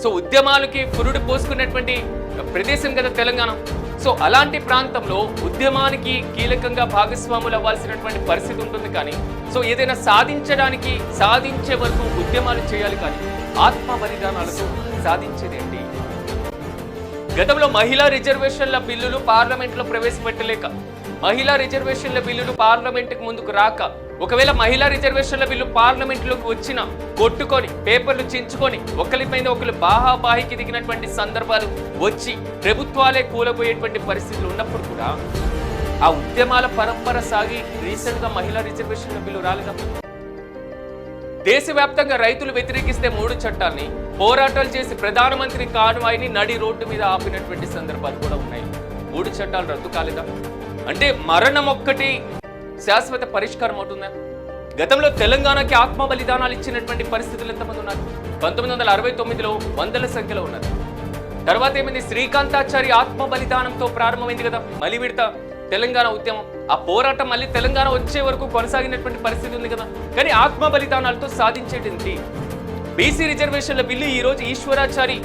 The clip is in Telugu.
సో ఉద్యమాలకి పురుడు పోసుకున్నటువంటి ప్రదేశం కదా తెలంగాణ. సో అలాంటి ప్రాంతంలో ఉద్యమానికి కీలకంగా భాగస్వాములు అవ్వాల్సినటువంటి పరిస్థితి ఉంటుంది. కానీ సో ఏదైనా సాధించడానికి సాధించే వరకు ఉద్యమాలు చేయాలి, కానీ ఆత్మ బలిదానాలతో సాధించేదేంటి? గతంలో మహిళా రిజర్వేషన్ల బిల్లులు పార్లమెంట్లో ప్రవేశపెట్టలేక, మహిళా రిజర్వేషన్ల బిల్లులు పార్లమెంటుకు ముందుకు రాక, ఒకవేళ మహిళా రిజర్వేషన్ల బిల్లు పార్లమెంట్లోకి వచ్చిన కొట్టుకొని పేపర్లు చించుకొని ఒకరిపైన ఒకరు బాహాబాహికి దిగినటువంటి సందర్భాలు వచ్చి ప్రభుత్వాలే కూలబోయేటువంటి పరిస్థితులు ఉన్నప్పుడు కూడా ఆ ఉద్యమాల పరంపర సాగి రీసెంట్ గా మహిళా రిజర్వేషన్ల బిల్లు రాలేదా? దేశవ్యాప్తంగా రైతులు వ్యతిరేకిస్తే 3 చట్టాల్ని పోరాటాలు చేసి ప్రధానమంత్రి కాన్వాయ్ని నడి రోడ్డు మీద ఆపినటువంటి సందర్భాలు కూడా ఉన్నాయి. 3 చట్టాలు రద్దు కాలేదా? అంటే మరణం ఒక్కటి శాశ్వత పరిష్కారం అవుతుందా? గతంలో తెలంగాణకి ఆత్మ బలిదానాలు ఇచ్చినటువంటి పరిస్థితులు ఎంతమంది ఉన్నారు? 1969లో వందల సంఖ్యలో ఉన్నారు. తర్వాత ఏమైంది? శ్రీకాంతాచారి ఆత్మ బలిదానంతో ప్రారంభమైంది కదా మళ్ళీ విడత తెలంగాణ ఉద్యమం. ఆ పోరాటం మళ్ళీ తెలంగాణ వచ్చే వరకు కొనసాగినటువంటి పరిస్థితి ఉంది కదా. కానీ ఆత్మ బలిదానాలతో సాధించేటి బీసీ రిజర్వేషన్ల బిల్లు ఈ రోజు ఈశ్వరాచారి